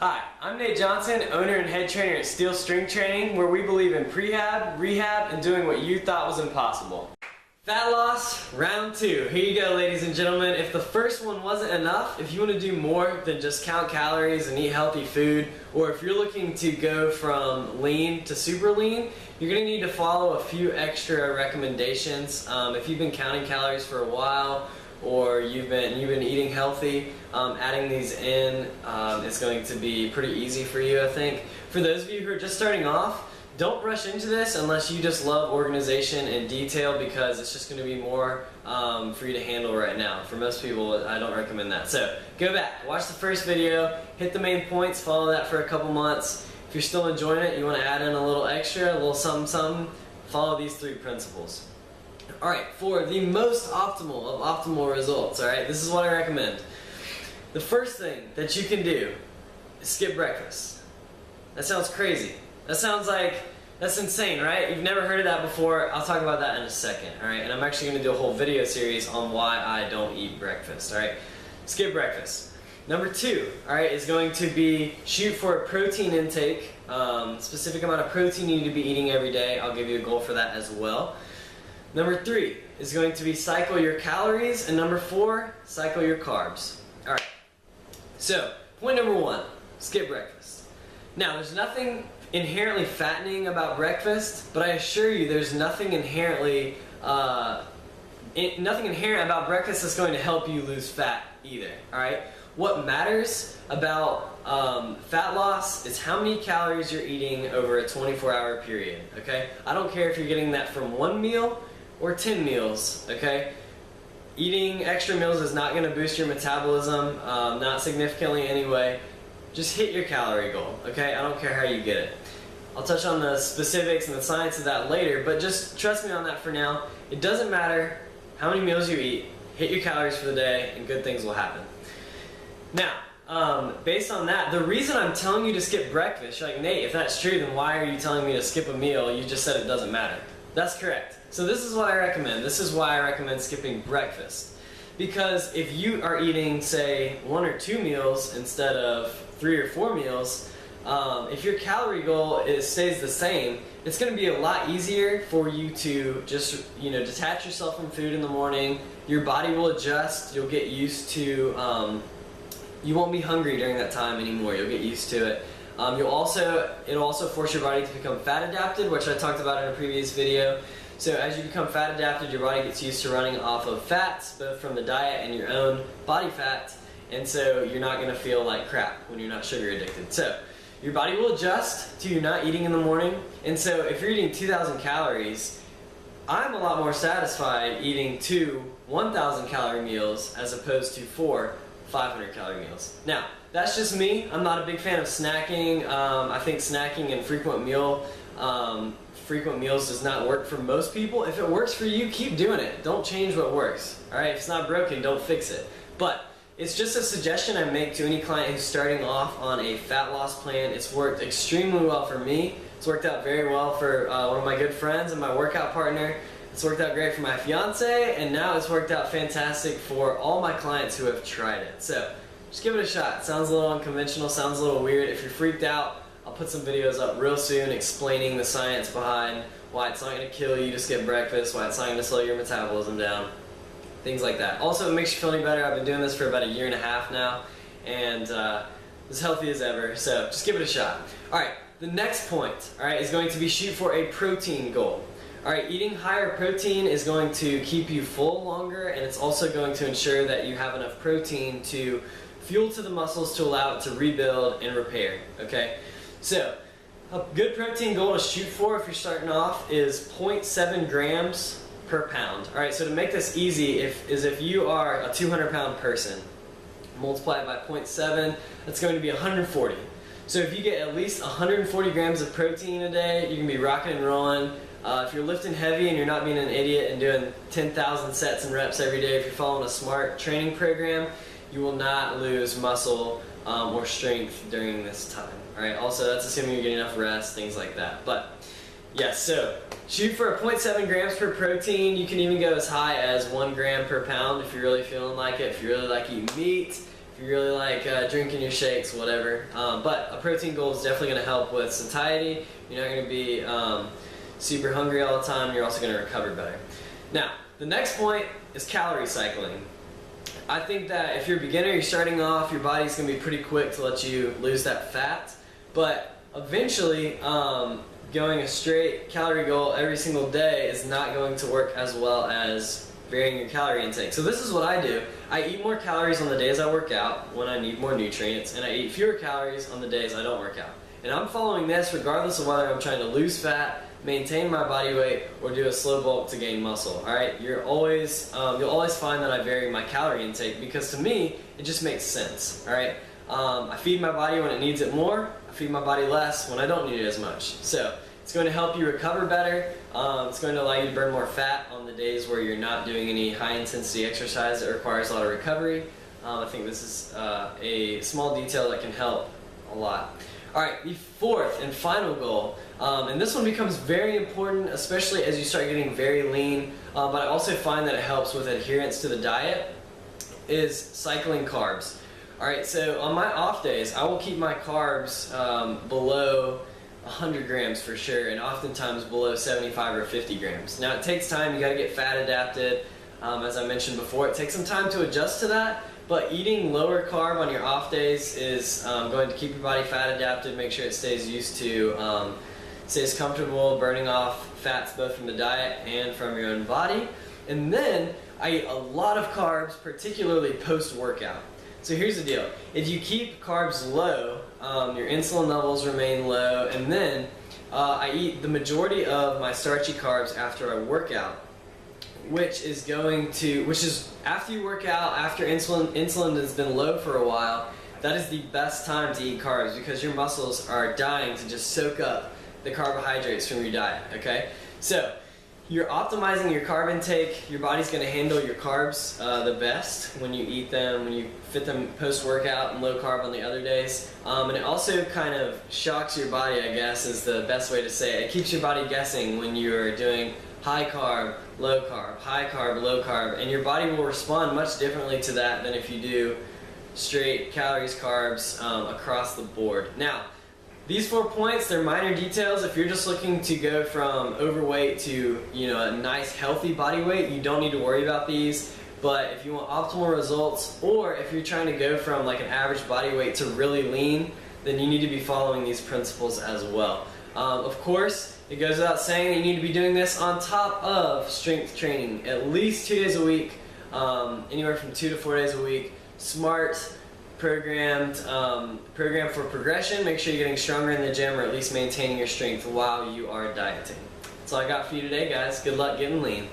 Hi, I'm Nate Johnson, owner and head trainer at Steel Strength Training, where we believe in prehab, rehab, and doing what you thought was impossible. Fat loss, round 2. Here you go, ladies and gentlemen. If the first one wasn't enough, if you want to do more than just count calories and eat healthy food, or if you're looking to go from lean to super lean, you're going to need to follow a few extra recommendations. If you've been counting calories for a while, or you've been eating healthy, adding these in is going to be pretty easy for you, I think. For those of you who are just starting off, don't rush into this unless you just love organization and detail, because it's just going to be more for you to handle right now. For most people, I don't recommend that. So go back, watch the first video, hit the main points, follow that for a couple months. If you're still enjoying it, you want to add in a little extra, a little something, something, follow these 3 principles. Alright, for the most optimal of optimal results, alright, this is what I recommend. The first thing that you can do is skip breakfast. That sounds crazy. That sounds like, that's insane, right? You've never heard of that before. I'll talk about that in a second, alright? And I'm actually going to do a whole video series on why I don't eat breakfast, alright? Skip breakfast. Number 2, alright, is going to be shoot for a protein intake. Specific amount of protein you need to be eating every day. I'll give you a goal for that as well. Number 3 is going to be cycle your calories, and number 4, cycle your carbs. Alright, so point number 1, skip breakfast. Now, there's nothing inherently fattening about breakfast, but I assure you there's nothing inherent about breakfast that's going to help you lose fat either, alright? What matters about fat loss is how many calories you're eating over a 24-hour period, okay? I don't care if you're getting that from 1 meal or 10 meals, okay? Eating extra meals is not going to boost your metabolism, not significantly anyway. Just hit your calorie goal, okay? I don't care how you get it. I'll touch on the specifics and the science of that later, but just trust me on that for now. It doesn't matter how many meals you eat, hit your calories for the day, and good things will happen. Now, based on that, the reason I'm telling you to skip breakfast, you're like, Nate, if that's true, then why are you telling me to skip a meal? You just said it doesn't matter. That's correct. So this is what I recommend. This is why I recommend skipping breakfast. Because if you are eating, say, 1 or 2 meals instead of 3 or 4 meals, if your calorie goal stays the same, it's going to be a lot easier for you to just, detach yourself from food in the morning. Your body will adjust. You'll get used to, you won't be hungry during that time anymore. You'll get used to it. It'll also force your body to become fat adapted, which I talked about in a previous video. So as you become fat adapted, your body gets used to running off of fats, both from the diet and your own body fat, and so you're not going to feel like crap when you're not sugar addicted. So your body will adjust to you not eating in the morning, and so if you're eating 2,000 calories, I'm a lot more satisfied eating 2 1,000 calorie meals as opposed to 4 500 calorie meals. Now, that's just me. I'm not a big fan of snacking. I think snacking and frequent meals does not work for most people. If it works for you, keep doing it. Don't change what works. Alright, if it's not broken, don't fix it. But it's just a suggestion I make to any client who's starting off on a fat loss plan. It's worked extremely well for me. It's worked out very well for one of my good friends and my workout partner. It's worked out great for my fiance, and now it's worked out fantastic for all my clients who have tried it. So just give it a shot. It sounds a little unconventional, sounds a little weird. If you're freaked out, I'll put some videos up real soon explaining the science behind why it's not going to kill you to skip breakfast, why it's not going to slow your metabolism down, things like that. Also, it makes you feel any better. I've been doing this for about 1.5 years now, and as healthy as ever, so just give it a shot. Alright, the next point, alright, is going to be shoot for a protein goal. Alright, eating higher protein is going to keep you full longer, and it's also going to ensure that you have enough protein to fuel to the muscles to allow it to rebuild and repair, okay? So, a good protein goal to shoot for if you're starting off is 0.7 grams per pound. Alright, so to make this easy, if you are a 200-pound person, multiply it by 0.7, that's going to be 140. So if you get at least 140 grams of protein a day, you can be rocking and rolling. If you're lifting heavy and you're not being an idiot and doing 10,000 sets and reps every day, if you're following a smart training program, you will not lose muscle or strength during this time. Alright, also that's assuming you're getting enough rest, things like that. But yes, so shoot for a 0.7 grams per protein. You can even go as high as 1 gram per pound if you're really feeling like it. If you really like eating meat, if you really like drinking your shakes, whatever. But a protein goal is definitely going to help with satiety. You're not going to be super hungry all the time. You're also going to recover better. Now, the next point is calorie cycling. I think that if you're a beginner, you're starting off, your body's going to be pretty quick to let you lose that fat. But eventually, going a straight calorie goal every single day is not going to work as well as varying your calorie intake. So this is what I do. I eat more calories on the days I work out when I need more nutrients, and I eat fewer calories on the days I don't work out. And I'm following this regardless of whether I'm trying to lose fat, maintain my body weight, or do a slow bulk to gain muscle. Alright, you'll always find that I vary my calorie intake because to me, it just makes sense. Alright, I feed my body when it needs it more, I feed my body less when I don't need it as much. So it's going to help you recover better. It's going to allow you to burn more fat on the days where you're not doing any high intensity exercise that requires a lot of recovery. I think this is a small detail that can help a lot. Alright, the fourth and final goal, and this one becomes very important, especially as you start getting very lean, but I also find that it helps with adherence to the diet, is cycling carbs. Alright, so on my off days, I will keep my carbs below 100 grams for sure, and oftentimes below 75 or 50 grams. Now it takes time, you gotta get fat adapted. As I mentioned before, it takes some time to adjust to that, but eating lower carb on your off days is going to keep your body fat adapted, make sure it stays used to, stays comfortable burning off fats both from the diet and from your own body. And then I eat a lot of carbs, particularly post-workout. So here's the deal. If you keep carbs low, your insulin levels remain low, and then I eat the majority of my starchy carbs after I work out, which is after you work out, after insulin has been low for a while. That is the best time to eat carbs because your muscles are dying to just soak up the carbohydrates from your diet, okay? So you're optimizing your carb intake. Your body's going to handle your carbs the best when you eat them, when you fit them post-workout and low carb on the other days. And it also kind of shocks your body, I guess, is the best way to say it. It keeps your body guessing when you're doing high carb, low carb, high carb, low carb, and your body will respond much differently to that than if you do straight calories, carbs across the board. Now, these 4 points, they're minor details. If you're just looking to go from overweight to, a nice healthy body weight, you don't need to worry about these. But if you want optimal results, or if you're trying to go from like an average body weight to really lean, then you need to be following these principles as well. Of course, it goes without saying that you need to be doing this on top of strength training, at least 2 days a week, anywhere from 2 to 4 days a week. Smart, programmed program for progression. Make sure you're getting stronger in the gym, or at least maintaining your strength while you are dieting. That's all I got for you today, guys. Good luck getting lean.